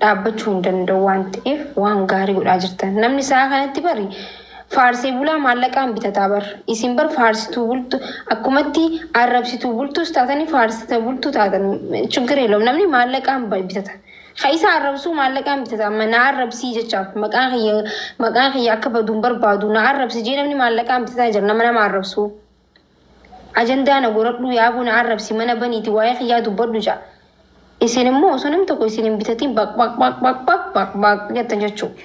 dhaabbachuu hin danda'u waan ta'eef waan gaarii godhaa jirtan. Namni isaa kanatti bari faarsee bulaa maallaqaan bitataa bar. Isin bar faarsituu bultu akkumatti arrabsituu bultus taatanii faarsituu bultu taatan ችግር የለውም. namni maallaqaan bitata. Isa arrabsuu maallaqaan bitata. Amma na arrabsii jechaaf maqaan kiyya akka baduun barbaadu na arrabsi jee namni maallaqaan bitataa jira nama arrabsuu. Ajandaa na godhadhu yaabuu na arrabsi mana baniiti waa'ee kiyyaa dubbadhu jaa. Isin immoo osoo namni tokko isin hin bitatiin baq jettan jechuudha.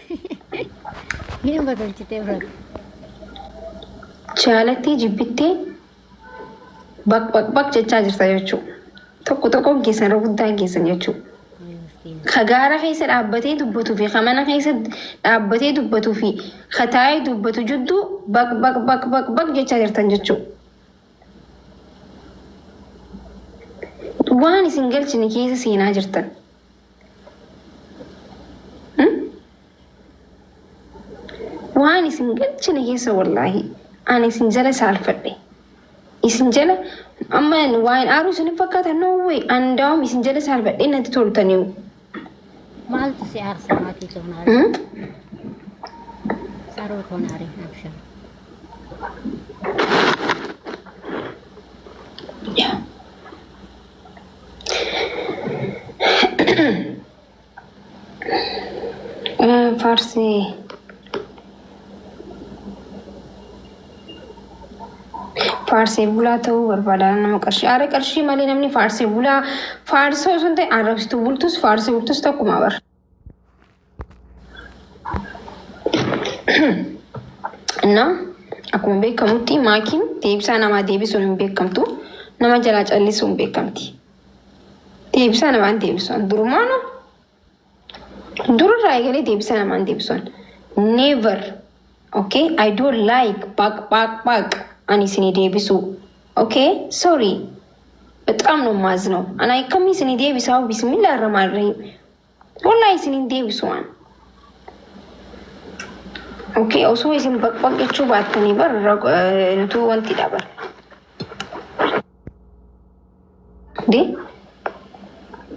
Minum badalchitee fudhatu. Jaalattii jibbittee baq jechaa jirta jechuudha. Tokko keessan guddaan keessan jechuudha. Kagaara keessa dhaabbatee dubbatuu fi kamana keessa dhaabbatee dubbatuu fi kataa'ee dubbatu jidduu baq jechaa jirtan jechuudha. Waan isin galchine keessa seenaa jirtan. Waan isin galchine keessa wallaahi ani isin jala saalfadhe. Isin jala amma waan aaruu isin fakkaatan no way andaawam isin jala saalfadhe natti toltaniiru. Maaltu si aarsa maatii toonaa? Saroo toonaa reeffa. Farsi bulaa ta'uu barbaada nama qarshii. Aare qarshii malee namni farsii bulaa farsoo sun ta'e arrabsituu bultus farsii bultus tokkuma bar. Na akkuma beekamutti maakiin deebisaa namaa deebisuun hin beekamtu. Nama jalaa callisuu hin beekamti. Deebisaa namaan deebisuun durumaanu durarraa eegalee deebisaa namaan deebisuun. Never. Okay? I don't like back. Ani sini deebisu. Okay? Sorry. በጣም ነው ማዝነው። አና ከሚ ስኒ deebisaa ቢስሚላህ الرحمن الرحيم. ወላሂ ስኒ deebisuዋን ኦኬ ኦሶ ይስም በቀቀቹ ባትኒ በር እንቱ ወንቲ ዳበር ዲ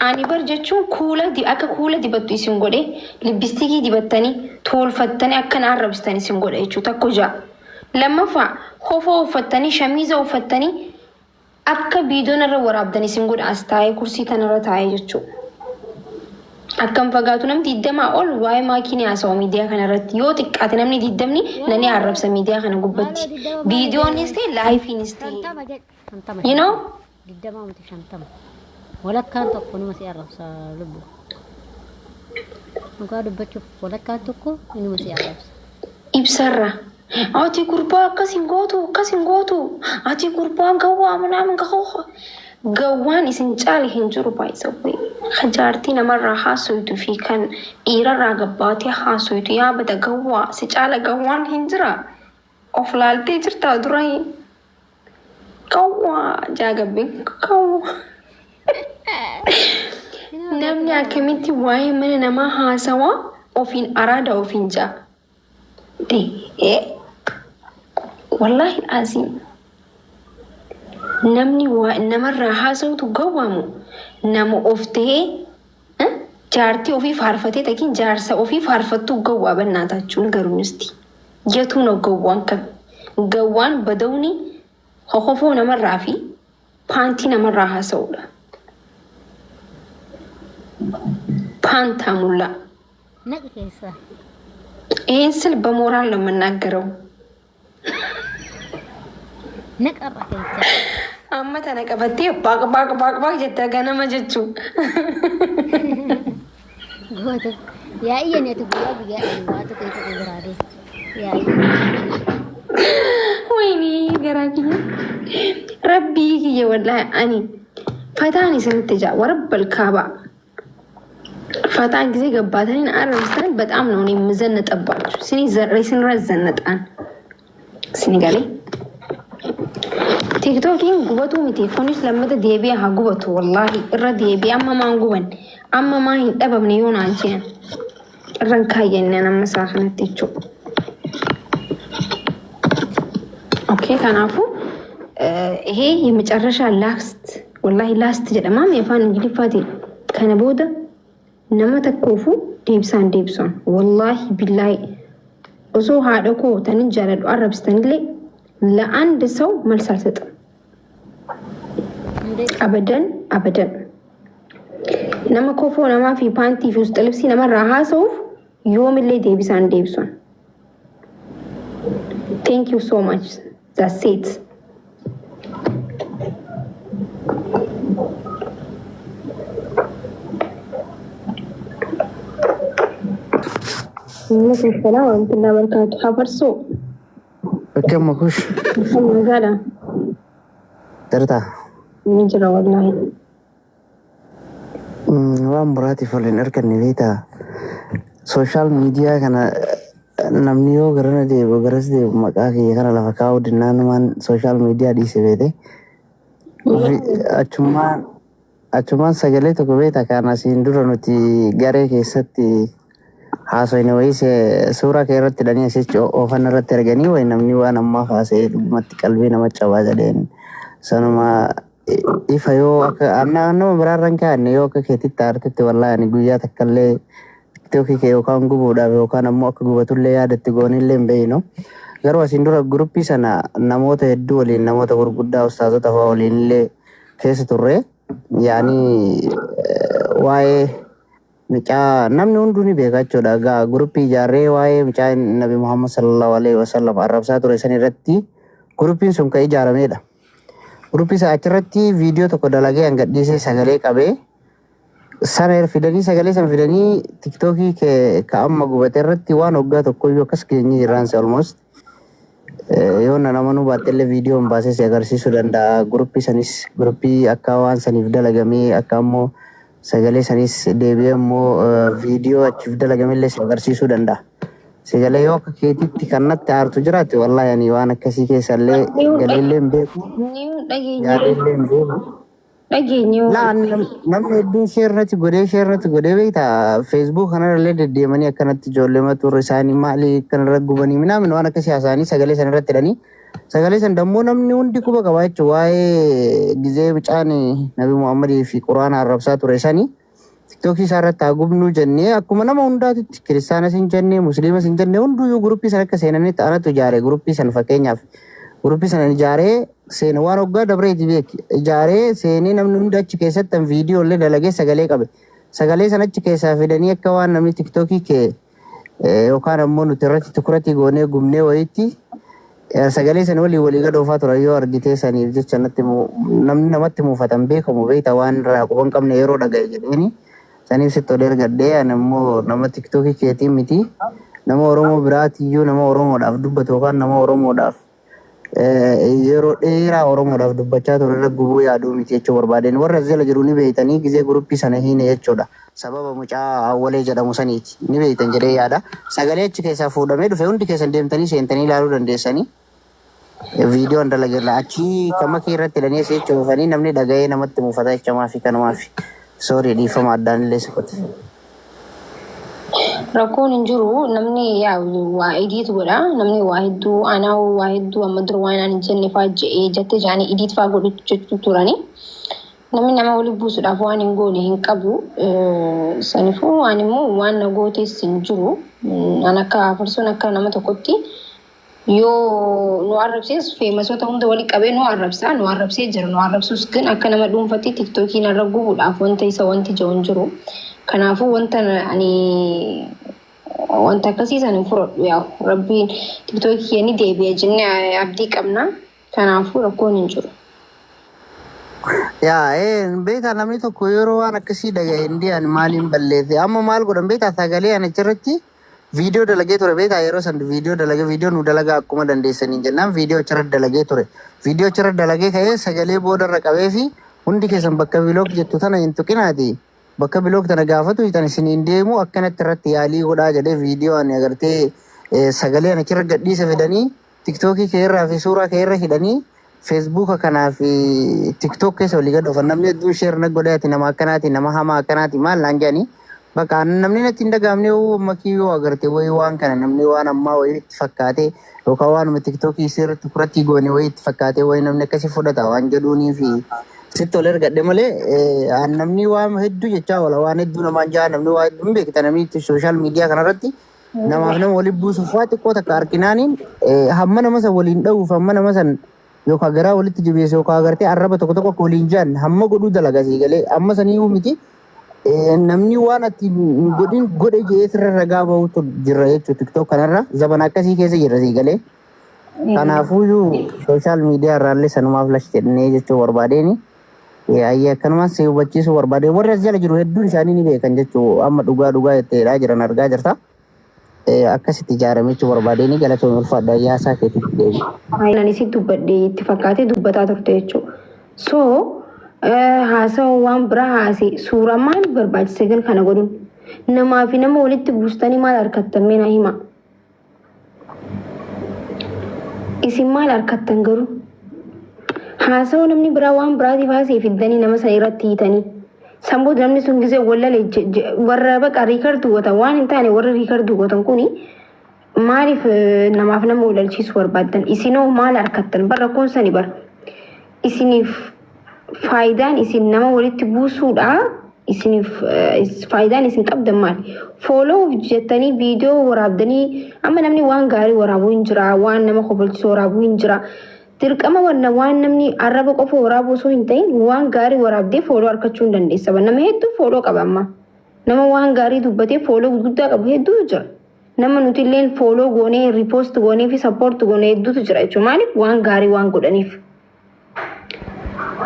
ani bar jechuun akka kuula dibattu isin godhe libbistikii dibattanii tolfattanii akka na arrabsitanii isin godhe jechuudha takko jaa. Lammaffaa hofoo uffattanii shamiiza uffattanii akka biidoon irra waraabdanii isin godhe as taa'ee kursii tanarra taa'ee jechuudha. Akkam fagaatu namni 20 ol waa'ee maakiinii haasa'u miidiyaa kanarratti yoo xiqqaate namni 20 nani arrabsa miidiyaa kana gubbatti. Biidiyoonis ta'e laayifiinis ta'e. You know? 20 ولا كان تكون مسيا رفسا لبو نقعد بتشوف ولا كان تكون إنه مسيا رفسا إبصرة أتي قربان كسين قوتو أتي قربان قوا من قوان إسنجالي هنجرو بايسوي خجارتي مرة حاسويتو في كان إيرا راقباتي حاسويتو يا بدا قوا سجالة قوان هنجرا أفلالتي جرتا دراين قوا جاقبين قوا namni akkamitti waa'ee mana namaa haasawaa ofiin araada ofiin jaa. Wallaahi aziim namni namarraa haasawutu gawwaamu nama of ta'ee jaartii ofii faarfatee takiin jaarsa ofii faarfattu gawwaa bannaataachuun garuunisti. Yatuu na gawwaan kam gawwaan badawni hokofoo namarraa fi paantii namarraa haasawudha. ፓንታ ሙላ ነቅሰ ይሄን ስል በሞራል ነው የምናገረው። ነቀባቴ አመታ ነቀበቴ ባቅ ጀተገነ መጀቹ ጎተ ያየኔቱ ቢያ ዋቱ ከይተብራዴ ያይ ወይኔ ገራኪ ረቢ ይወላ አኒ ፈታኒ ስንትጃ ወረበል ካባ ፈታን ጊዜ ገባተን አረምስተን በጣም ነው የምዘነጠባችሁ ሲኒ ዘሬስን ረዘነጣን ሲኒ ጋሌ ቲክቶኪን ጉበቱ ሚቲ ፎኒስ ለመደ ዴቢያ ሀጉበቱ ወላሂ እረ ዴቢያ አማማን ጉበን አማማን ደበብን ይሆን አንቺን ረንካየነን አመሳखነትቹ ኦኬ ካናፉ ይሄ የመጨረሻ ላስት ወላሂ ላስት ጀደማም የፋን እንግዲህ ፋቲ ከነቦደ nama tokkoofu deebisaan deebison wallaahi billaahi osoo haadha koo tanin jaaladhu arrabsitanillee ለአንድ ሰው መልስ አልሰጥም አበደን nama kofoo namaa fi paantii fi usta libsii namarraa haasa'uuf yoomillee deebisaan deebison thank you so much that's it السلام ورحمة الله وبركاته حفرسو كم مكوش مجالا ترتا نجرى والله waan biraatiif waliin arganne beektaa sooshaal miidiyaa kana namni yoo garana deebi'u garas deebi'u maqaa kiyya kana lafa kaa'uu dinnaanumaan sooshaal miidiyaa dhiise beekte achumaan sagalee tokko beektaa kan asiin dura nuti garee keessatti haasofne wayii suuraa kee irratti hidhanii asitti oofan irratti arganii wayi namni waan ammaa haasa'ee dhugumatti qalbii nama cabaa jedheen sanuma ifa yoo akka nama biraarran kaa'anne yoo akka keetitti aartitti wallaahi guyyaa takkaallee tiktokii kee yookaan gubuudhaaf yookaan ammoo akka gubatullee yaadatti goonillee hin beeynu garuu asiin dura guruppii sana namoota hedduu waliin namoota gurguddaa ustaazota fa'aa waliin illee keessa turre yaanii waa'ee micaa namni hunduu ni beeka jechuudha gaa guruppii ijaarree waa'ee micaa nabi Muhammad sallallahu alaihi wasallam arrabsaa ture san irratti guruppiin sun kan ijaaramedha. Guruppi isaa achirratti viidiyoo tokko dalagee hangadhiisee sagalee qabee sana fidanii sagalee sana fidanii tiktookii ka amma gubate irratti waan waggaa tokkoyyuu akkas keenyee jirraansa almost yoo nama nu baattellee viidiyoo hin baasee si agarsiisuu danda'a. Guruppi sanis guruppii akka waan saniif dalagamee akka ammoo sagalee sanis deebi'ee ammoo viidiyoo achiif dalagamillee si agarsiisuu danda'a. Sagalee yoo akka keetitti kan natti aartu jiraate wallaahi ani waan akkasii keessallee galeellee hin beeku. Yaadillee hin beeku. Namni hedduun sheernatti godhee beektaa feesbuuk kanarrallee deddeemanii akkanatti ijoollee maturre isaanii maali kanarra gubanii minaamin waan akkasii haasa'anii sagalee sana irratti hidhanii sagalee sana dammoo namni hundi quba qabaa jechuun waa'ee gizee bicaan nabi Muhammadii fi quraana arrabsaa ture sanii. TikTok isaa irratti gubnuu jennee akkuma nama hundaatitti kiristaanas hin jennee musliimas hin jennee hunduyyuu guruppii sana akka seenanii ta'anatu ijaaree guruppii sana fakkeenyaaf guruppii sana ijaaree seena waan waggaa dabreeti beeki ijaaree seenee namni hundi achi keessatti viidiyoo illee dalagee sagalee qabe sagalee sana achi keessaa fidanii akka waan namni tiktokii kee yookaan ammoo nuti irratti tukuratii goonee gubnee wayitti sagalee sana walii gad oofaa tura yoo argitee saniif jecha namni namatti muufatan beekamu beektaa waan irraa quban qabne yeroo dhagaye jedheeni. Saniif sitti odeer gaddee ammoo nama tiktokii keetii miti nama Oromoo biraatiyyuu nama Oromoodhaaf dubbatu yookaan nama Oromoodhaaf yeroo dheeraa Oromoodhaaf dubbachaa ture irra gubuu yaaduu miti jechuu barbaadeen warra jala jiru ni beeytanii gizee guruppii sana hiine jechuudha sababa mucaa awwalee jedhamu saniiti ni beeytan jedhee yaada sagalee achi keessaa fuudhamee dhufe hundi keessan deemtanii seentanii ilaaluu dandeessanii viidiyoon dalageerra achi kama kee irratti hidhanii asii jecha oofanii namni dhaga'ee namatti muufata jechamaa fi kanumaafi. Sorry, dhiifama addaan illee siqote. Rakkoon hin jiru namni waa idiitu godha namni waa hedduu anaa waa hedduu amma dura waan ani jenne fa'aa jettee jaanii idiit fa'aa godhachuu turani namni nama waliin buusuudhaaf waan hin goone hin qabu sanifuu waan immoo waan na gootees hin jiru an akka farsoon akka nama tokkotti yoo nu arrabsees feemasoota hunda walii qabee nu arrabsee jira nu arrabsuus ግን akka nama dhuunfatti tiktookiin irra gubuudhaaf wanta isa wanti jiru jiru kanaafuu wanta ani wanta akkasiisan hin fudhadhu yaa rabbiin tiktookii ni deebi'ee jennee abdii qabna kanaafuu rakkoon hin jiru. Yaa beektaa namni tokko yeroo waan akkasii dhaga'e indiyaan maaliin balleesse amma maal godhan beektaa sagalee ani achirratti viidiyoo dalagee ture beektaa yeroo san viidiyoo dalagee viidiyoo nu dalagaa akkuma dandeessanii jennaan viidiyoo achirratti dalagee ture viidiyoo achirratti dalagee ka'ee sagalee boodarra qabee fi hundi keessan bakka bilook jettu tana hin tuqinaati bakka bilook tana gaafatu hitan isiniin deemu akkanatti irratti yaalii godhaa jedhee viidiyoo ani agartee sagalee ani achirra gadhiisa fidanii tiktookii keerraa fi suuraa keerra hidhanii feesbuuka kanaa fi tiktook keessa walii gad oofan namni hedduun sheer na godhaati nama akkanaati nama hamaa akkanaati maal naan jedhanii bakka namni natti hin dhagaamne makii yoo agarte wayii waan kana namni waan ammaa wayii itti fakkaate yookaan waanuma tiktookii sirriitti fudhatii goone wayii itti fakkaate wayii namni akkasii fudhata waan jedhuunii fi sitti ol ergadhe malee namni waan hedduu jechaa oola waan hedduu namaan jaa namni waa hedduu hin beekta namni sooshaal miidiyaa kanarratti namaaf nama waliin buusuuf waa xiqqoo takka harkinaaniin hamma nama san waliin dha'uuf hamma nama san yookaan garaa walitti jibeesse yookaan agartee arraba tokko tokko waliin jaan hamma godhuu dalagasii galee amma sanii miti namni waan ati godhin godhe jee sirra ragaa bahutu jirra jechuudha tiktok kanarra zaman akkasii keessa jirra sii galee kanaafuu sooshaal miidiyaa irraallee sanumaaf lash jennee jechuu barbaadeeni ayya akkanumaan si hubachiisuu barbaade warri as jala jiru hedduun isaanii ni beekan jechuu amma dhugaa jetteedhaa jiran argaa jirta akkasitti ijaarame jechuu barbaadeenii galatoon ulfaadha yaasaa keetitti deebi. Ani si dubbadhee itti fakkaatee dubbataa turte jechuudha. So haasawaa waan biraa haasee suuraa maal barbaachise gan kana godhuun namaa fi nama walitti buustanii maal harkattan meena hima. Isin maal harkattan garuu haasawaa namni biraa waan biraatiif haasee fiddanii nama sana irratti hiitanii sammuu namni sun gisee wallale warra baqa riikardu gootan waan hin taane warra riikardu gootan kuni maaliif namaaf nama walalchiisu barbaaddan isinoo maal harkattan barra kun sani bar isiniif faayidaan isin nama walitti buusuudha isiniif faayidaan isin qabdan maali fooloo jettanii viidiyoo waraabdanii amma namni waan gaarii waraabuu hin jira waan nama kobolchisu waraabuu hin jira dirqama waan namni arraba qofa waraabuu osoo hin ta'in waan gaarii waraabdee fooloo argachuu hin dandeessa nama hedduu fooloo qaba amma nama waan gaarii dubbatee fooloo guddaa qabu hedduutu jira nama nuti illeen fooloo goonee riipoost goonee fi sappoort goonee hedduutu jira jechuudha maaliif waan gaarii waan godhaniif.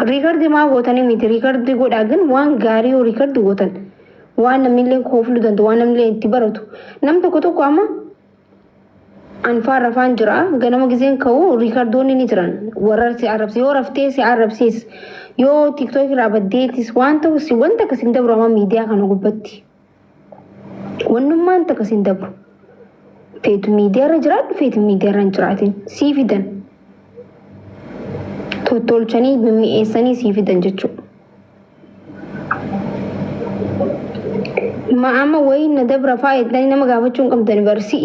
Riikardi maa gootanii miti riikardi godhaa gan waan gaarii yoo riikardi gootan waan namni illee koofluu danda'u waan namni illee itti baratu nam tokko amma anfaan rafaan jira ganama giseen ka'u riikardoonni ni jiran warra si arrabse yoo raftee si arrabsiis yoo tiktook irraa baddeetis waan ta'u si wanta akkasiin dabru amma miidiyaa kana gubbatti wannummaan akkasiin dabru feetu miidiyaa irra jiraadhu feetu miidiyaa irra hin jiraatin sii fidan tottolchanii mimmi'eessanii sii fidan jechuudha. Amma wayii na dabra fa'aa jettanii nama gaafachuu hin qabdan barsi.